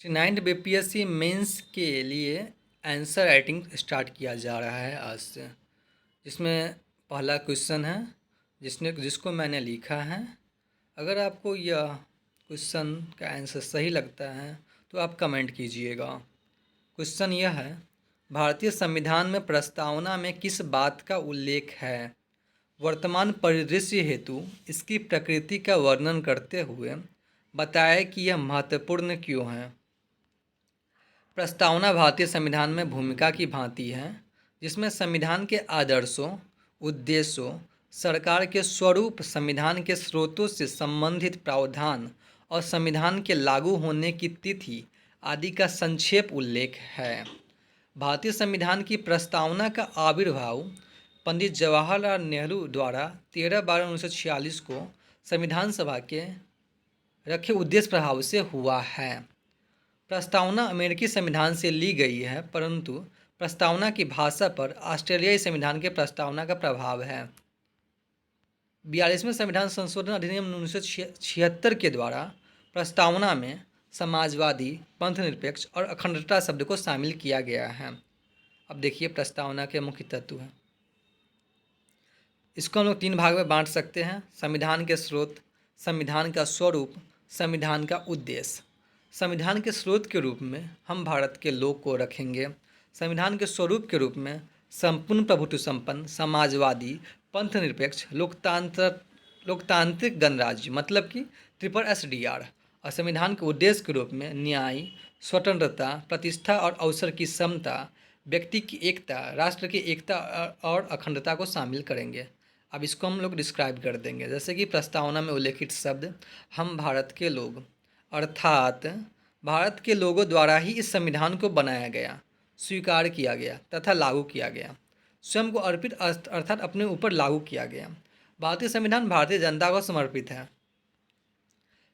Ninth BPSC mains के लिए answer writing start किया जा रहा है आज से। जिसमें पहला क्वेश्चन है जिसको मैंने लिखा है। अगर आपको यह क्वेश्चन का आंसर सही लगता है तो आप कमेंट कीजिएगा। क्वेश्चन यह है, भारतीय संविधान में प्रस्तावना में किस बात का उल्लेख है? वर्तमान परिदृश्य हेतु इसकी प्रकृति का वर्णन करते हुए बताएं कि यह महत्वपूर्ण क्यों है। प्रस्तावना भारतीय संविधान में भूमिका की भांति है, जिसमें संविधान के आदर्शों, उद्देश्यों, सरकार के स्वरूप, संविधान के स्रोतों से संबंधित प्रावधान और संविधान के लागू होने की तिथि आदि का संक्षेप उल्लेख है। भारतीय संविधान की प्रस्तावना का आविर्भाव पंडित जवाहरलाल नेहरू द्वारा 13/12/1946 को संविधान सभा के रखे उद्देश्य प्रभाव से हुआ है। प्रस्तावना अमेरिकी संविधान से ली गई है, परंतु प्रस्तावना की भाषा पर ऑस्ट्रेलियाई संविधान के प्रस्तावना का प्रभाव है। 42वें संविधान संशोधन अधिनियम 1976 के द्वारा प्रस्तावना में समाजवादी, पंथनिरपेक्ष और अखंडता शब्द को शामिल किया गया है। अब देखिए प्रस्तावना के मुख्य तत्व हैं। इसको हम लोग 3 भाग में बांट सकते हैं: संविधान के स्रोत, संविधान का स्वरूप, संविधान का उद्देश्य। संविधान के स्रोत के रूप में हम भारत के लोक को रखेंगे। संविधान के स्वरूप के रूप में संपूर्ण प्रभुत्व संपन्न, समाजवादी, पंथनिरपेक्ष, लोकतांत्रिक गणराज्य मतलब कि SSSR। और संविधान के उद्देश्य के रूप में न्याय, स्वतंत्रता, प्रतिष्ठा और अवसर की समता, व्यक्ति की एकता, राष्ट्र की एकता और अखंडता को शामिल करेंगे। अब इसको हम लोग डिस्क्राइब कर देंगे। जैसे कि प्रस्तावना में उल्लेखित शब्द हम भारत के लोग, अर्थात भारत के लोगों द्वारा ही इस संविधान को बनाया गया, स्वीकार किया गया तथा लागू किया गया, स्वयं को अर्पित अर्थात अपने ऊपर लागू किया गया। भारतीय संविधान भारतीय जनता को समर्पित है।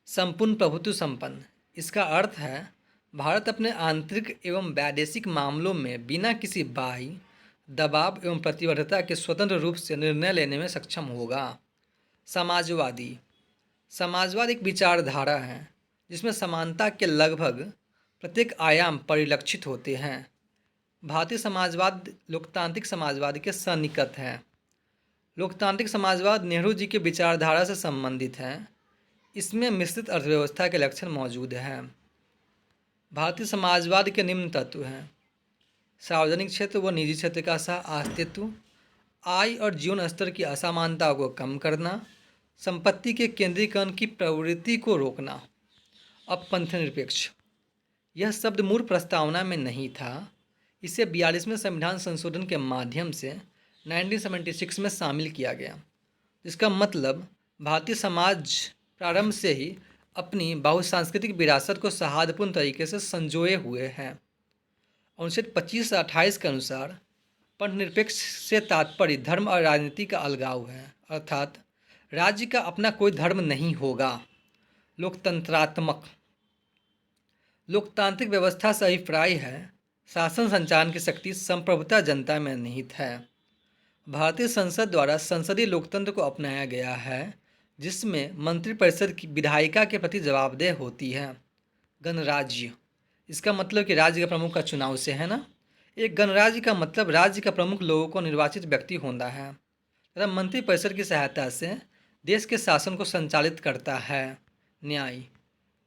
संपूर्ण प्रभुत्व संपन्न, इसका अर्थ है भारत अपने आंतरिक एवं वैदेशिक मामलों में बिना किसी बाह्य दबाव एवं प्रतिबद्धता के स्वतंत्र रूप से निर्णय लेने में सक्षम होगा। समाजवादी, समाजवाद एक विचारधारा है जिसमें समानता के लगभग प्रत्येक आयाम परिलक्षित होते हैं। भारतीय समाजवाद लोकतांत्रिक समाजवाद के सन्निकट है। लोकतांत्रिक समाजवाद नेहरू जी के विचारधारा से संबंधित है। इसमें मिश्रित अर्थव्यवस्था के लक्षण मौजूद हैं। भारतीय समाजवाद के निम्न तत्व हैं: सार्वजनिक क्षेत्र व निजी क्षेत्र का सह अस्तित्व, आय और जीवन स्तर की असमानता को कम करना, संपत्ति के केंद्रीकरण की प्रवृत्ति को रोकना। अब पंथनिरपेक्ष, यह शब्द मूल प्रस्तावना में नहीं था। इसे 42वें संविधान संशोधन के माध्यम से 1976 में शामिल किया गया। इसका मतलब भारतीय समाज प्रारंभ से ही अपनी बहुसांस्कृतिक विरासत को सौहार्दपूर्ण तरीके से संजोए हुए है। अनुच्छेद 25 से 28 के अनुसार पंथनिरपेक्ष से तात्पर्य धर्म और राजनीति का अलगाव है, अर्थात राज्य का अपना कोई धर्म नहीं होगा। लोकतंत्रात्मक, लोकतांत्रिक व्यवस्था से अभिप्राय है शासन संचालन की शक्ति संप्रभुता जनता में निहित है। भारतीय संसद द्वारा संसदीय लोकतंत्र को अपनाया गया है, जिसमें मंत्रिपरिषद की विधायिका के प्रति जवाबदेह होती है। गणराज्य, इसका मतलब कि राज्य के प्रमुख का चुनाव से है ना। एक गणराज्य का मतलब राज्य का प्रमुख लोगों को निर्वाचित व्यक्ति होता है तथा मंत्रिपरिषद की सहायता से देश के शासन को संचालित करता है। न्याय,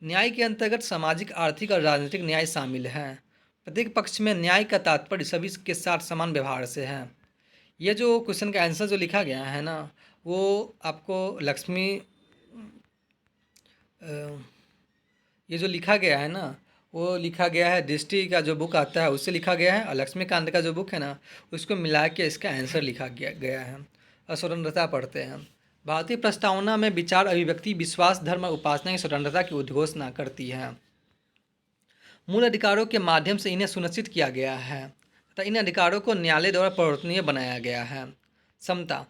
न्याय के अंतर्गत सामाजिक, आर्थिक और राजनीतिक न्याय शामिल है। प्रत्येक पक्ष में न्याय का तात्पर्य सभी के साथ समान व्यवहार से है। ये जो क्वेश्चन का आंसर जो लिखा गया है ना, वो आपको ये जो लिखा गया है ना, वो लिखा गया है दृष्टि का जो बुक आता है उससे लिखा गया है, और लक्ष्मीकांत का जो बुक है ना उसको मिला के इसका आंसर लिखा गया है। स्वतंत्रता पढ़ते हैं। भारतीय प्रस्तावना में विचार, अभिव्यक्ति, विश्वास, धर्म और उपासना की स्वतंत्रता की उद्घोषणा करती है। मूल अधिकारों के माध्यम से इन्हें सुनिश्चित किया गया है तथा इन अधिकारों को न्यायालय द्वारा परिवर्तनीय बनाया गया है। समता,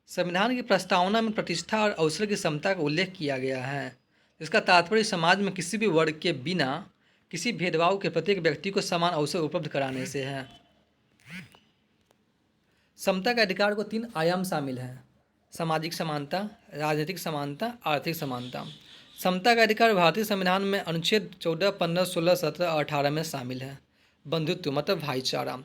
संविधान की प्रस्तावना में प्रतिष्ठा और अवसर की समता का उल्लेख किया गया है। इसका तात्पर्य समाज में किसी भी वर्ग के बिना किसी भेदभाव के प्रत्येक व्यक्ति को समान अवसर उपलब्ध कराने से है। समता के अधिकार को 3 आयाम शामिल हैं: सामाजिक समानता, राजनीतिक समानता, आर्थिक समानता। समता का अधिकार भारतीय संविधान में अनुच्छेद 14, 15, 16, 17 और 18 में शामिल है। बंधुत्व मतलब भाईचारा।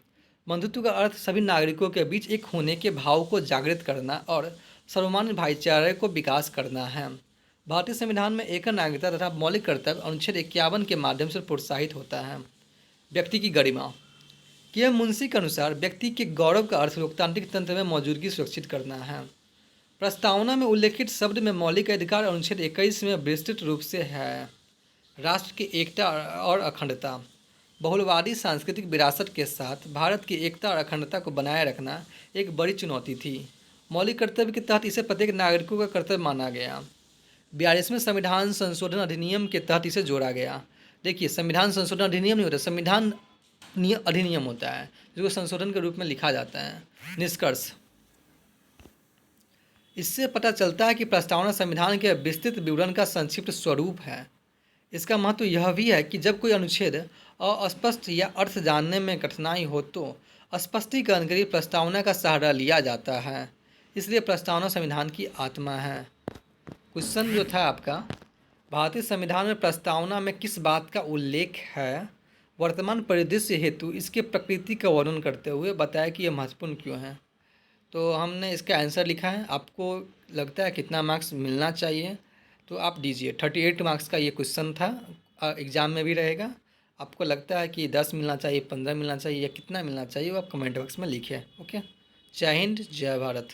बंधुत्व का अर्थ सभी नागरिकों के बीच एक होने के भाव को जागृत करना और सर्वमान्य भाईचारे को विकास करना है। भारतीय संविधान में एकल नागरिकता तथा मौलिक कर्तव्य अनुच्छेद 51 के माध्यम से प्रोत्साहित होता है। व्यक्ति की गरिमा। के मुंशी के अनुसार व्यक्ति के गौरव का अर्थ लोकतांत्रिक तंत्र में मौजूदगी सुरक्षित करना है। प्रस्तावना में उल्लेखित शब्द में मौलिक अधिकार अनुच्छेद 21 में विस्तृत रूप से है। राष्ट्र की एकता और अखंडता। बहुलवादी सांस्कृतिक विरासत के साथ भारत की एकता और अखंडता को बनाए रखना एक बड़ी चुनौती थी। मौलिक कर्तव्य के तहत इसे प्रत्येक नागरिकों का कर्तव्य माना गया। 42वें संविधान संशोधन अधिनियम के तहत इसे जोड़ा गया। देखिए, संविधान संशोधन अधिनियम नहीं होता, संविधान अधिनियम होता है जिसको संशोधन के रूप में लिखा जाता है। निष्कर्ष, इससे पता चलता है कि प्रस्तावना संविधान के विस्तृत विवरण का संक्षिप्त स्वरूप है। इसका महत्व यह भी है कि जब कोई अनुच्छेद अस्पष्ट या अर्थ जानने में कठिनाई हो तो स्पष्टीकरण के लिए प्रस्तावना का सहारा लिया जाता है। इसलिए प्रस्तावना संविधान की आत्मा है। क्वेश्चन जो था आपका, भारतीय संविधान में प्रस्तावना में किस बात का उल्लेख है? वर्तमान परिदृश्य हेतु इसके प्रकृति का वर्णन करते हुए बताया कि यह महत्वपूर्ण क्यों है। तो हमने इसका आंसर लिखा है। आपको लगता है कितना मार्क्स मिलना चाहिए तो आप दीजिए। 38 मार्क्स का ये क्वेश्चन था, एग्ज़ाम में भी रहेगा। आपको लगता है कि 10 मिलना चाहिए, 15 मिलना चाहिए या कितना मिलना चाहिए वो आप कमेंट बॉक्स में लिखें। ओके, जय हिंद, जय भारत।